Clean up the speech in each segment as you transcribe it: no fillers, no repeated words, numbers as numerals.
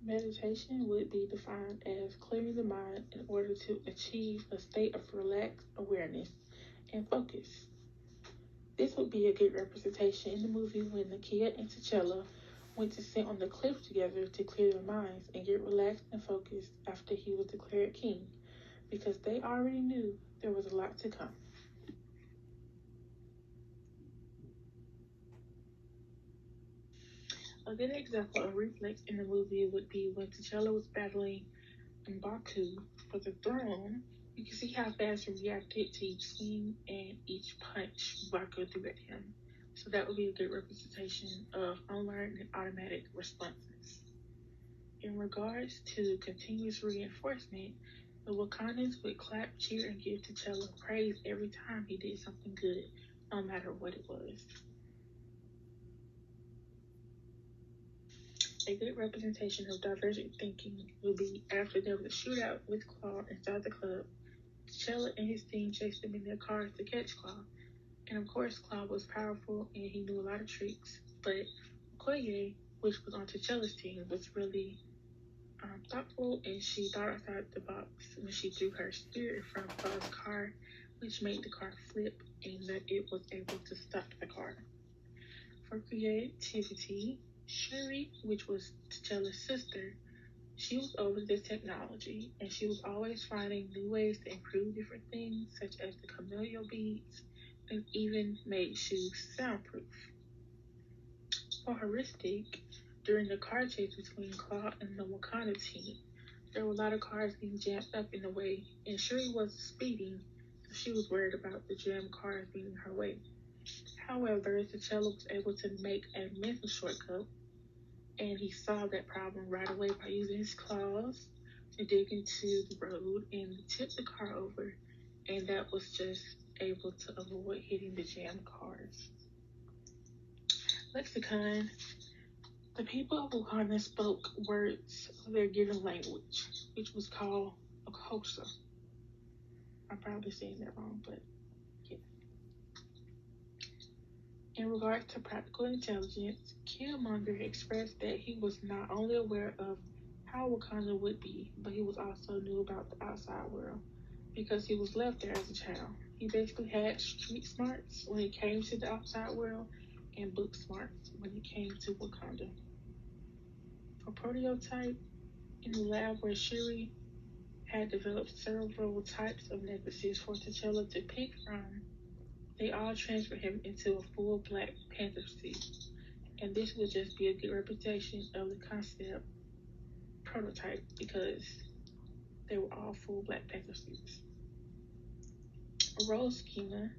Meditation would be defined as clearing the mind in order to achieve a state of relaxed awareness and focus. This would be a good representation in the movie when Nakia and T'Challa went to sit on the cliff together to clear their minds and get relaxed and focused after he was declared king, because they already knew there was a lot to come. A good example of reflex in the movie would be when T'Challa was battling M'Baku for the throne. You can see how fast he reacted to each swing and each punch M'Baku threw at him. So that would be a good representation of unlearned and automatic responses. In regards to continuous reinforcement, the Wakandans would clap, cheer, and give T'Challa praise every time he did something good, no matter what it was. A good representation of divergent thinking would be after there was a shootout with Claw inside the club. T'Challa and his team chased them in their cars to catch Claw. And of course, Claw was powerful and he knew a lot of tricks. But Okoye, which was on T'Challa's team, was really thoughtful, and she thought outside the box when she threw her spear in front of Claw's car, which made the car flip and that it was able to stop the car. For creativity, Shuri, which was T'Challa's sister, she was over this technology and she was always finding new ways to improve different things, such as the camellia beads, and even made shoes soundproof. For heuristic, during the car chase between Claw and the Wakanda team, there were a lot of cars being jammed up in the way, and Shuri was speeding, so she was worried about the jammed cars being in her way. However, T'Challa was able to make a mental shortcut, and he solved that problem right away by using his claws to dig into the road and tip the car over, and that was just able to avoid hitting the jammed cars. Lexicon. The people of Wakanda spoke words of their given language, which was called Okosa. I'm probably saying that wrong, but yeah. In regards to practical intelligence, Killmonger expressed that he was not only aware of how Wakanda would be, but he was also knew about the outside world because he was left there as a child. He basically had street smarts when it came to the outside world and book smarts when it came to Wakanda. For prototype, in the lab where Shuri had developed several types of necklaces for T'Challa to pick from, they all transferred him into a full Black Panther suit. And this would just be a good representation of the concept prototype because they were all full Black Panther suits. A role schema,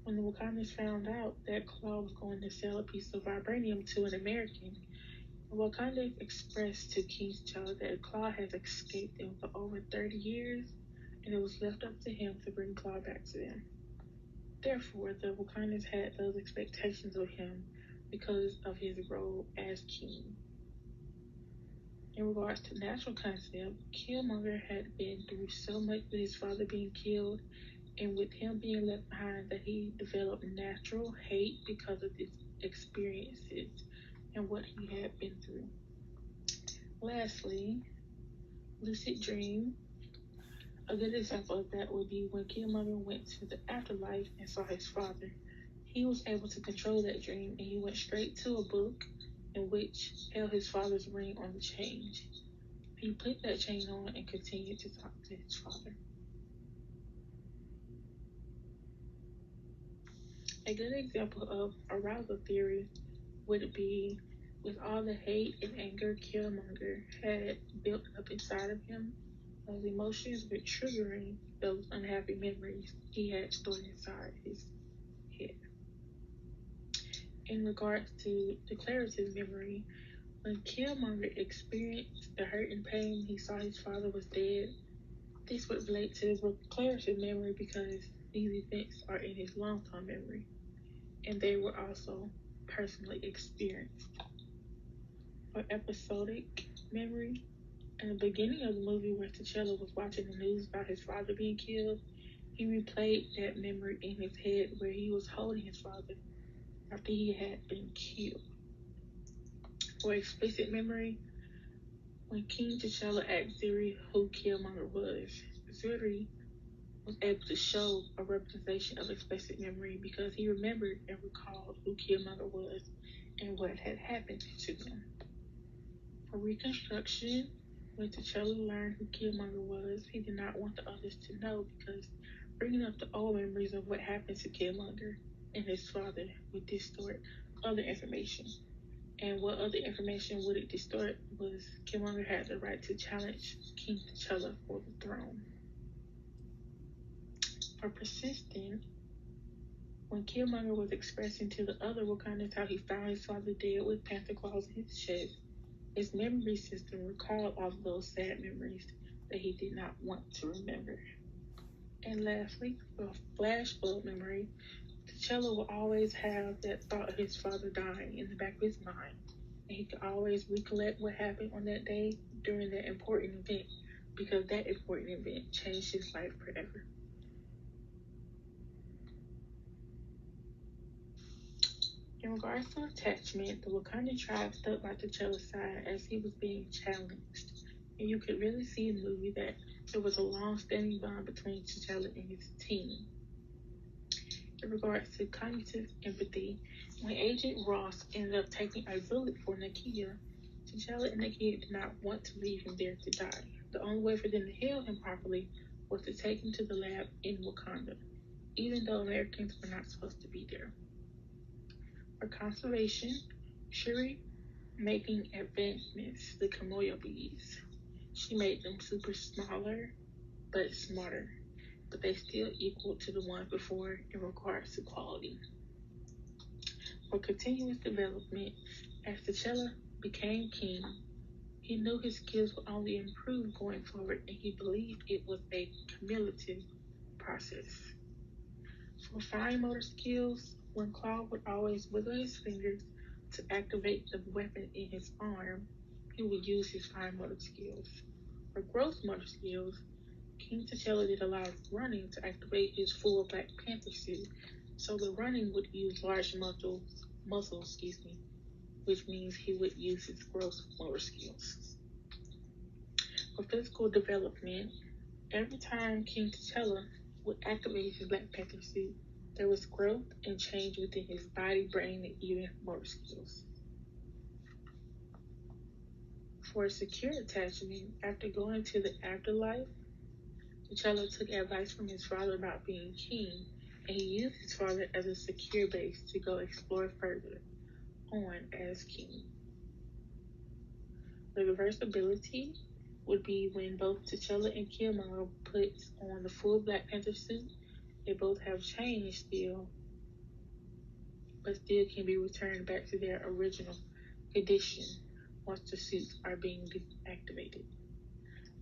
when the Wakandans found out that Claw was going to sell a piece of vibranium to an American, the Wakandans expressed to King T'Challa that Claw has escaped them for over 30 years, and it was left up to him to bring Claw back to them. Therefore, the Wakandans had those expectations of him because of his role as king. In regards to natural concept, Killmonger had been through so much with his father being killed and with him being left behind that he developed natural hate because of his experiences and what he had been through. Lastly, lucid dream. A good example of that would be when Killmonger went to the afterlife and saw his father. He was able to control that dream and he went straight to a book in which held his father's ring on the chain. He put that chain on and continued to talk to his father. A good example of arousal theory would be with all the hate and anger Killmonger had built up inside of him, those emotions were triggering those unhappy memories he had stored inside his head. In regards to declarative memory, when Killmonger experienced the hurt and pain he saw his father was dead, this would relate to declarative memory because these events are in his long-term memory, and they were also personally experienced. For episodic memory, in the beginning of the movie where T'Challa was watching the news about his father being killed, he replayed that memory in his head where he was holding his father after he had been killed. For explicit memory, When King T'Challa asked Zuri who Killmonger was, Zuri was able to show a representation of explicit memory because he remembered and recalled who Killmonger was and what had happened to them. For reconstruction, when T'Challa learned who Killmonger was, he did not want the others to know because bringing up the old memories of what happened to Killmonger and his father would distort other information. And what other information would it distort was Killmonger had the right to challenge King T'Challa for the throne. For persistent, when Killmonger was expressing to the other Wakandans how he found his father dead with panther claws in his chest, his memory system recalled all of those sad memories that he did not want to remember. And lastly, for flashbulb memory, T'Challa will always have that thought of his father dying in the back of his mind, and he could always recollect what happened on that day during that important event, because that important event changed his life forever. In regards to attachment, the Wakandan tribe stuck by T'Challa's side as he was being challenged, and you could really see in the movie that there was a long-standing bond between T'Challa and his team. In regards to cognitive empathy, when Agent Ross ended up taking a bullet for Nakia, T'Challa and Nakia did not want to leave him there to die. The only way for them to heal him properly was to take him to the lab in Wakanda, even though Americans were not supposed to be there. For conservation, Shuri making advancements, the Kamoyo bees. She made them super smaller, but smarter, but they still equal to the ones before in regards to quality. For continuous development, as T'Challa became king, he knew his skills would only improve going forward, and he believed it was a cumulative process. For fine motor skills, when Claw would always wiggle his fingers to activate the weapon in his arm, he would use his fine motor skills. For gross motor skills, King T'Challa did a lot of running to activate his full Black Panther suit, so the running would use large muscles, which means he would use his gross motor skills. For physical development, every time King T'Challa would activate his Black Panther suit, there was growth and change within his body, brain, and even motor skills. For secure attachment, after going to the afterlife, T'Challa took advice from his father about being king, and he used his father as a secure base to go explore further on as king. The reversibility would be when both T'Challa and Killmonger put on the full Black Panther suit. They both have changed still, but still can be returned back to their original condition once the suits are being deactivated.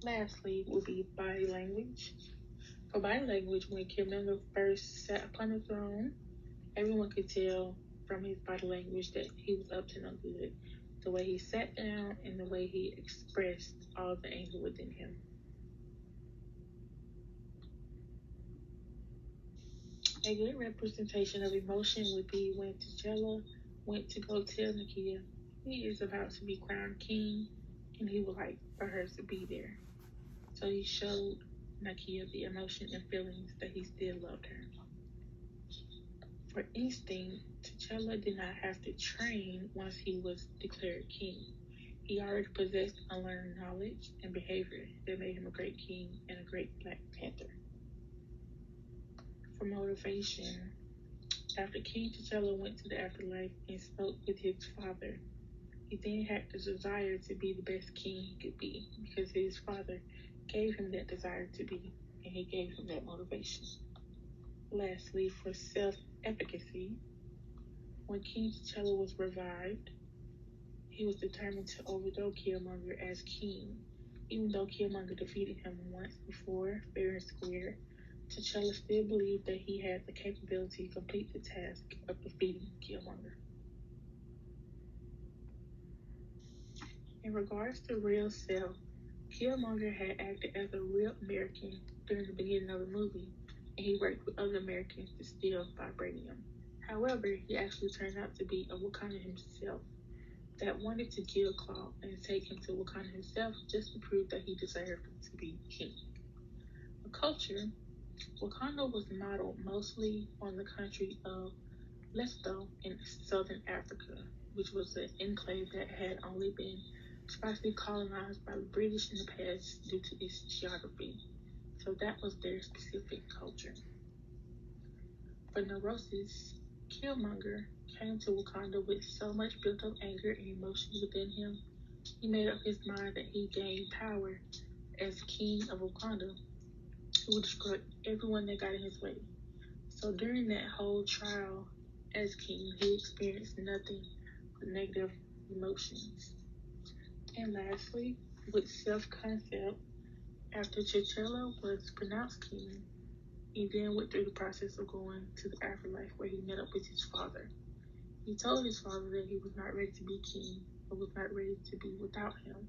Lastly, would be body language. For body language, when Killmonger first sat upon the throne, everyone could tell from his body language that he was up to no good. The way he sat down and the way he expressed all the anger within him. A good representation of emotion would be when T'Challa went to go tell Nakia he is about to be crowned king and he would like for her to be there. So he showed Nakia the emotion and feelings that he still loved her. For instinct, T'Challa did not have to train once he was declared king. He already possessed unlearned knowledge and behavior that made him a great king and a great Black Panther. For motivation, after King T'Challa went to the afterlife and spoke with his father, he then had the desire to be the best king he could be because his father gave him that desire to be, and he gave him that motivation. Lastly, for self-efficacy, when King T'Challa was revived, he was determined to overthrow Killmonger as king. Even though Killmonger defeated him once before, fair and square, T'Challa still believed that he had the capability to complete the task of defeating Killmonger. In regards to real self, Killmonger had acted as a real American during the beginning of the movie, and he worked with other Americans to steal vibranium. However, he actually turned out to be a Wakandan himself. that wanted to kill Claw and take him to Wakanda himself just to prove that he deserved to be king. The culture, Wakanda was modeled mostly on the country of Lesto in southern Africa, which was an enclave that had only been sparsely colonized by the British in the past due to its geography. So that was their specific culture. For Neurosis, Killmonger came to Wakanda with so much built up anger and emotion within him, he made up his mind that he gained power as king of Wakanda, who would destroy everyone that got in his way. So during that whole trial as king, he experienced nothing but negative emotions. And lastly, with self concept, after T'Challa was pronounced king, he then went through the process of going to the afterlife where he met up with his father. He told his father that he was not ready to be king, or was not ready to be without him.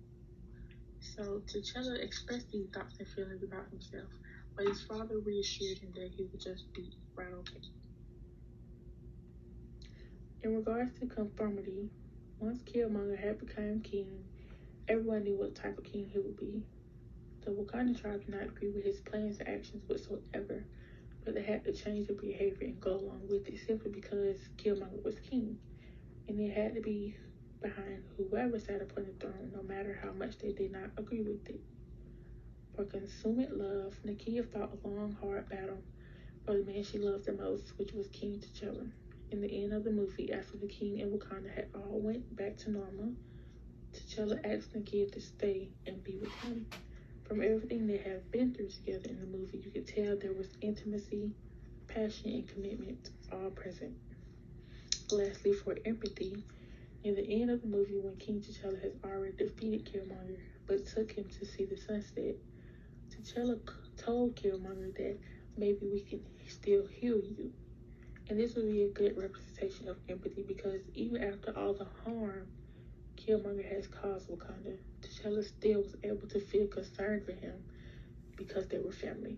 So T'Challa expressed these thoughts and feelings about himself, but his father reassured him that he would just be right okay. In regards to conformity, once Killmonger had become king, everyone knew what type of king he would be. The Wakanda tribe did not agree with his plans or actions whatsoever, but they had to change their behavior and go along with it simply because Killmonger was king, and it had to be behind whoever sat upon the throne, no matter how much they did not agree with it. For consummate love, Nakia fought a long, hard battle for the man she loved the most, which was King T'Challa. In the end of the movie, after the king and Wakanda had all went back to normal, T'Challa asked Nakia to stay and be with him. From everything they have been through together in the movie, you could tell there was intimacy, passion, and commitment all present. Lastly, for empathy, in the end of the movie, when King T'Challa has already defeated Killmonger but took him to see the sunset, T'Challa told Killmonger that maybe we can still heal you. And this would be a good representation of empathy because even after all the harm Killmonger has caused Wakanda, T'Challa still was able to feel concern for him because they were family.